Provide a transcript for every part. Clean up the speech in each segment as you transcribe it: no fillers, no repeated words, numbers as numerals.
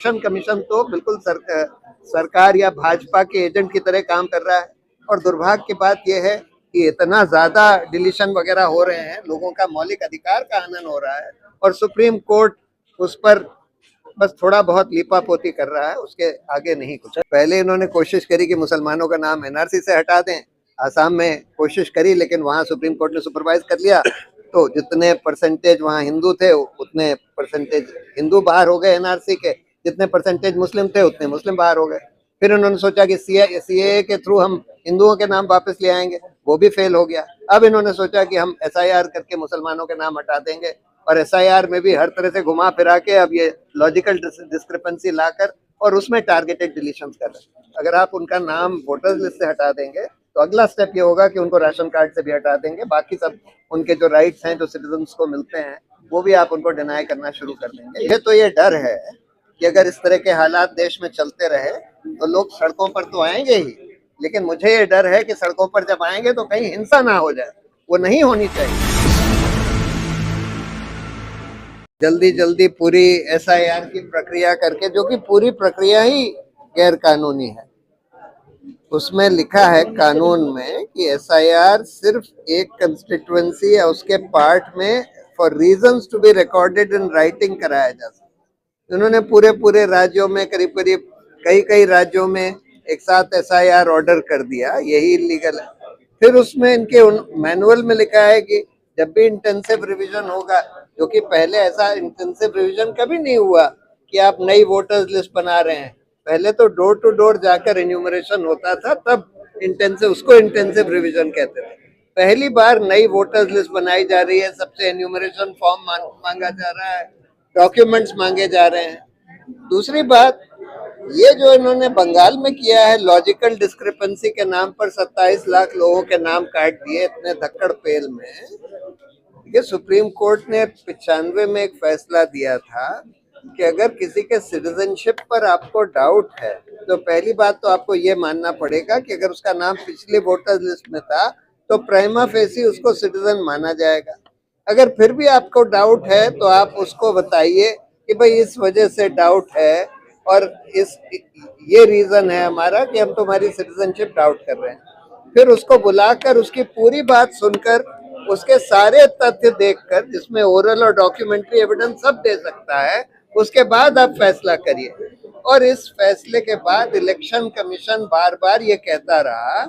Election commission तो बिल्कुल सरकार या भाजपा के एजेंट की तरह काम कर रहा है। और दुर्भाग्य की बात यह है कि इतना ज्यादा डिलीशन वगैरह हो रहे हैं, लोगों का मौलिक अधिकार का हनन हो रहा है और सुप्रीम कोर्ट उस पर बस थोड़ा बहुत लीपापोती कर रहा है, उसके आगे नहीं कुछ। पहले इन्होंने कोशिश करी कि मुसलमानों का नाम एनआरसी से हटा दें, आसाम में कोशिश करी, लेकिन वहां सुप्रीम कोर्ट ने सुपरवाइज कर लिया, तो जितने परसेंटेज वहां हिंदू थे उतने परसेंटेज हिंदू बाहर हो गए एनआरसी के, जितने परसेंटेज मुस्लिम थे उतने मुस्लिम बाहर हो गए। फिर उन्होंने सोचा कि सीएए के थ्रू हम हिंदुओं के नाम वापस ले आएंगे, वो भी फेल हो गया। अब इन्होंने सोचा कि हम एसआईआर करके मुसलमानों के नाम हटा देंगे, और एसआईआर में भी हर तरह से घुमा फिरा के अब ये लॉजिकल डिस्क्रिपेंसी लाकर और उसमें टारगेटेड डिलीशंस कर रहे हैं। अगर आप उनका नाम वोटर्स लिस्ट से हटा देंगे तो अगला स्टेप ये होगा कि उनको राशन कार्ड से भी हटा देंगे, बाकी सब उनके जो राइट्स हैं जो सिटीजन्स को मिलते हैं वो भी आप उनको डिनाई करना शुरू कर देंगे। ये डर है कि अगर इस तरह के हालात देश में चलते रहे तो लोग सड़कों पर तो आएंगे ही, लेकिन मुझे ये डर है कि सड़कों पर जब आएंगे तो कहीं हिंसा ना हो जाए, वो नहीं होनी चाहिए। जल्दी जल्दी पूरी एसआईआर की प्रक्रिया करके, जो कि पूरी प्रक्रिया ही गैर कानूनी है। उसमें लिखा है कानून में कि एसआईआर सिर्फ एक कंस्टिट्यूएंसी या उसके पार्ट में for reasons to be recorded in writing कराया जा सकता। उन्होंने पूरे पूरे राज्यों में करीब करीब कई राज्यों में एक साथ एसआईआर ऑर्डर कर दिया, यही इलीगल है। फिर उसमें इनके मैनुअल में लिखा है कि जब भी इंटेंसिव रिवीजन होगा, जो कि पहले ऐसा इंटेंसिव रिवीजन कभी नहीं हुआ कि आप नई वोटर्स लिस्ट बना रहे हैं। पहले तो डोर टू डोर जाकर इन्यूमरेशन होता था, तब उसको इंटेंसिव रिवीजन कहते थे। पहली बार नई वोटर्स लिस्ट बनाई जा रही है, सबसे इन्यूमरेशन फॉर्म मांगा जा रहा है, डॉक्यूमेंट्स मांगे जा रहे हैं। दूसरी बात, ये जो इन्होंने बंगाल में किया है, लॉजिकल डिस्क्रिपेंसी के नाम पर 27 लाख लोगों के नाम काट दिए इतने धक्कड़ पेल में। ये सुप्रीम कोर्ट ने 95 में एक फैसला दिया था कि अगर किसी के सिटीजनशिप पर आपको डाउट है तो पहली बात तो आपको ये मानना पड़ेगा कि अगर उसका नाम पिछली वोटर्स लिस्ट में था तो प्राइमा फेसी उसको सिटीजन माना जाएगा। अगर फिर भी आपको डाउट है तो आप उसको बताइए कि भाई इस वजह से डाउट है और ये रीजन है हमारा कि हम तुम्हारी सिटीजनशिप डाउट कर रहे हैं। फिर उसको बुलाकर उसकी पूरी बात सुनकर उसके सारे तथ्य देखकर, जिसमें ओरल और डॉक्यूमेंट्री एविडेंस सब दे सकता है, उसके बाद आप फैसला करिए। और इस फैसले के बाद इलेक्शन कमीशन बार बार ये कहता रहा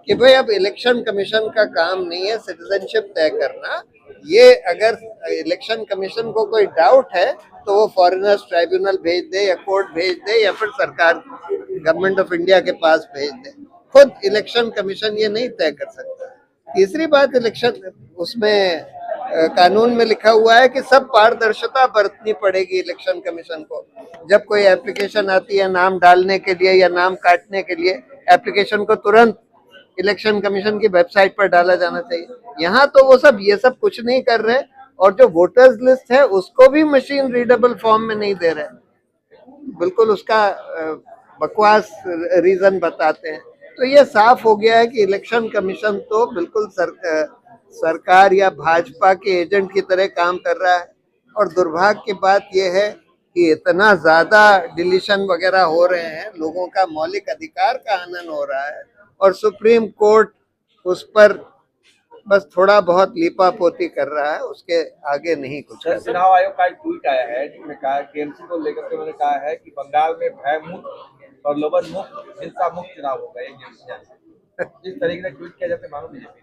कि भाई अब इलेक्शन कमीशन का काम नहीं है सिटीजनशिप तय करना। ये अगर इलेक्शन कमीशन को कोई डाउट है तो वो फॉरेनर्स ट्राइब्यूनल भेज दे या कोर्ट भेज दे या फिर सरकार गवर्नमेंट ऑफ इंडिया के पास भेज दे। खुद इलेक्शन कमीशन ये नहीं तय कर सकता। तीसरी बात, इलेक्शन उसमें कानून में लिखा हुआ है कि सब पारदर्शिता बरतनी पड़ेगी इलेक्शन कमीशन को। जब कोई एप्लीकेशन आती है नाम डालने के लिए या नाम काटने के लिए, एप्लीकेशन को तुरंत इलेक्शन कमीशन की वेबसाइट पर डाला जाना चाहिए। यहाँ तो वो सब ये सब कुछ नहीं कर रहे, और जो वोटर्स लिस्ट है उसको भी मशीन रीडेबल फॉर्म में नहीं दे रहे, बिल्कुल उसका बकवास रीजन बताते हैं। तो ये साफ हो गया है कि इलेक्शन कमीशन तो बिल्कुल सरकार या भाजपा के एजेंट की तरह काम कर रहा है। और दुर्भाग्य की बात यह है कि इतना ज्यादा डिलीशन वगैरह हो रहे हैं, लोगों का मौलिक अधिकार का हनन हो रहा है, और सुप्रीम कोर्ट उस पर बस थोड़ा बहुत लीपापोती कर रहा है, उसके आगे नहीं कुछ। चुनाव आयोग का एक ट्वीट आया है जिसमें कहा टीएमसी को लेकर के उन्होंने कहा है कि बंगाल में भय मुक्त और लोभन मुक्त, हिंसा मुक्त चुनाव होगा। जिस तरीके से ट्वीट किया जाता है मानो बीजेपी।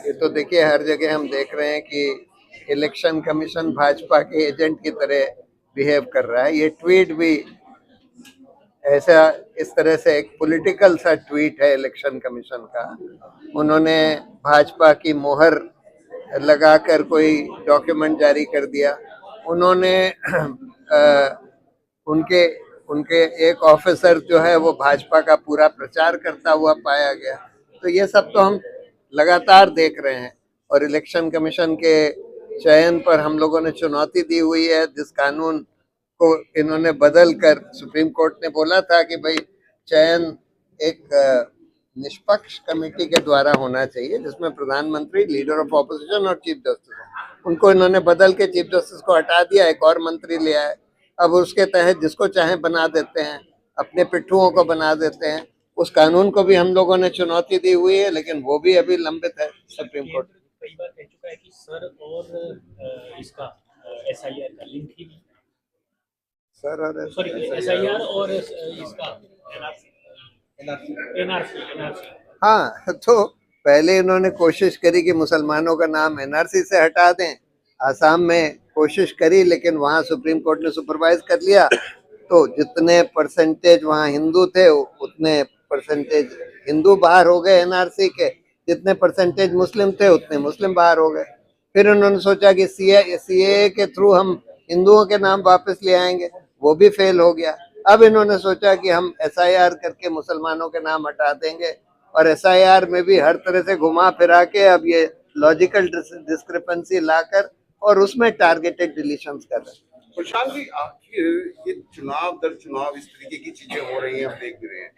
ये तो देखिए हर जगह हम देख रहे हैं कि इलेक्शन कमीशन भाजपा के एजेंट की तरह बिहेव कर रहा है। ये ट्वीट भी ऐसा इस तरह से एक पॉलिटिकल सा ट्वीट है इलेक्शन कमीशन का। उन्होंने भाजपा की मोहर लगाकर कोई डॉक्यूमेंट जारी कर दिया। उन्होंने उनके एक ऑफिसर जो है वो भाजपा का पूरा प्रचार करता हुआ पाया गया। तो ये सब तो हम लगातार देख रहे हैं, और इलेक्शन कमीशन के चयन पर हम लोगों ने चुनौती दी हुई है। जिस कानून को इन्होंने बदल कर, सुप्रीम कोर्ट ने बोला था कि भाई चयन एक निष्पक्ष कमेटी के द्वारा होना चाहिए जिसमें प्रधानमंत्री, लीडर ऑफ ऑपोजिशन और चीफ जस्टिस, उनको इन्होंने बदल के चीफ जस्टिस को हटा दिया, एक और मंत्री ले आए। अब उसके तहत जिसको चाहे बना देते हैं, अपने पिट्ठुओं को बना देते हैं। उस कानून को भी हम लोगों ने चुनौती दी हुई है, लेकिन वो भी अभी लंबित है सुप्रीम कोर्ट। कई बार कह चुका है कि सर और इसका एसआईआर का लिंक ही नहीं, सर और सॉरी एसआईआर और इसका एनआरसी। हाँ, तो पहले इन्होंने कोशिश करी कि मुसलमानों का नाम एनआरसी से हटा दें। आसाम में कोशिश करी, लेकिन वहाँ सुप्रीम कोर्ट ने सुपरवाइज कर लिया। तो जितने परसेंटेज वहाँ हिंदू थे उतने परसेंटेज हिंदू बाहर हो गए एनआरसी के, जितने परसेंटेज मुस्लिम थे उतने मुस्लिम बाहर हो गए। फिर उन्होंने सोचा कि सीए के थ्रू हम हिंदुओं के नाम वापस ले आएंगे, वो भी फेल हो गया। अब इन्होंने सोचा कि हम एसआईआर करके मुसलमानों के नाम हटा देंगे, और एसआईआर में भी हर तरह से घुमा फिरा के अब ये लॉजिकल डिस्क्रिपेंसी लाकर और उसमें टारगेटेड डिलीशंस कर रहे हैं। प्रशांत जी, आखिर ये चुनाव दर चुनाव इस तरीके की चीजें हो रही हैं, हम देख भी रहे हैं।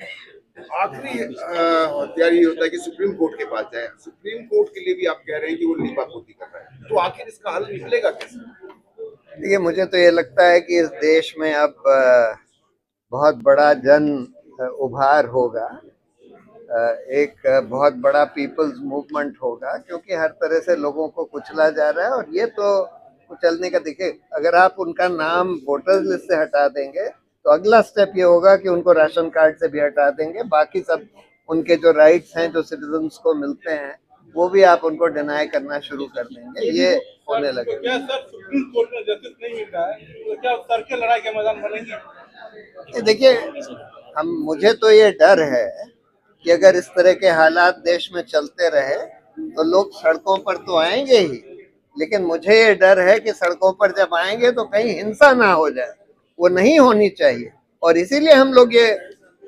आखिरी हथियार ये होता है कि सुप्रीम कोर्ट के पास जाए। सुप्रीम कोर्ट के लिए भी आप कह रहे हैं कि वो लीपापोती कर रहा है, तो आखिर इसका हल निकलेगा कैसे? देखिए, मुझे तो ये लगता है कि इस देश में अब बहुत बड़ा जन उभार होगा, एक बहुत बड़ा पीपल्स मूवमेंट होगा, क्योंकि हर तरह से लोगों को कुचला जा रहा है। और ये तो कुचलने का, देखिए, अगर आप उनका नाम वोटर्स लिस्ट से हटा देंगे तो अगला स्टेप ये होगा कि उनको राशन कार्ड से भी हटा देंगे। बाकी सब उनके जो राइट्स हैं, जो सिटीजन्स को मिलते हैं, वो भी आप उनको डिनाई करना शुरू कर देंगे। ये होने लगेगा। क्या सर सुप्रीम कोर्ट में जस्टिस नहीं मिल रहा है तो क्या सर के लड़ाई के मैदान बनेंगे? देखिए, मुझे तो ये डर है कि अगर इस तरह के हालात देश में चलते रहे तो लोग सड़कों पर तो आएंगे ही, लेकिन मुझे ये डर है कि सड़कों पर जब आएंगे तो कहीं हिंसा ना हो जाए। वो नहीं होनी चाहिए, और इसीलिए हम लोग ये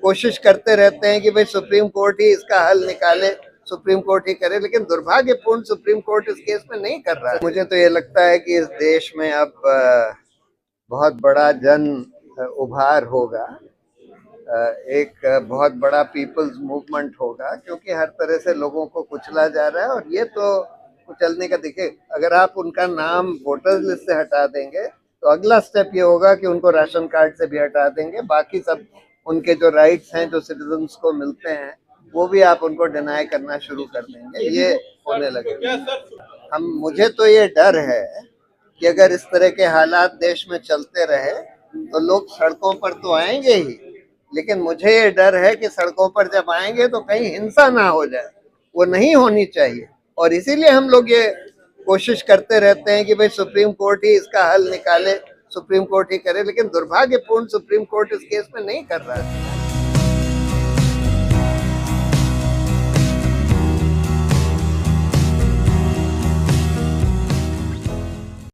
कोशिश करते रहते हैं कि भाई सुप्रीम कोर्ट ही इसका हल निकाले, सुप्रीम कोर्ट ही करे। लेकिन दुर्भाग्यपूर्ण सुप्रीम कोर्ट इस केस में नहीं कर रहा है। मुझे तो ये लगता है कि इस देश में अब बहुत बड़ा जन उभार होगा, एक बहुत बड़ा पीपल्स मूवमेंट होगा, क्योंकि हर तरह से लोगों को कुचला जा रहा है। और ये तो कुचलने का, देखिए, अगर आप उनका नाम वोटर्स लिस्ट से हटा देंगे तो अगला स्टेप ये होगा कि उनको राशन कार्ड से भी हटा देंगे। बाकी सब उनके जो राइट्स हैं, जो सिटीजन्स को मिलते हैं, वो भी आप उनको डिनाई करना शुरू कर देंगे। ये होने लगेगा। मुझे तो ये डर है कि अगर इस तरह के हालात देश में चलते रहे तो लोग सड़कों पर तो आएंगे ही, लेकिन मुझे ये डर है कि सड़कों पर जब आएंगे तो कहीं हिंसा ना हो जाए। वो नहीं होनी चाहिए, और इसीलिए हम लोग ये कोशिश करते रहते हैं कि भाई सुप्रीम कोर्ट ही इसका हल निकाले, सुप्रीम कोर्ट ही करे। लेकिन दुर्भाग्यपूर्ण सुप्रीम कोर्ट इस केस में नहीं कर रहा है।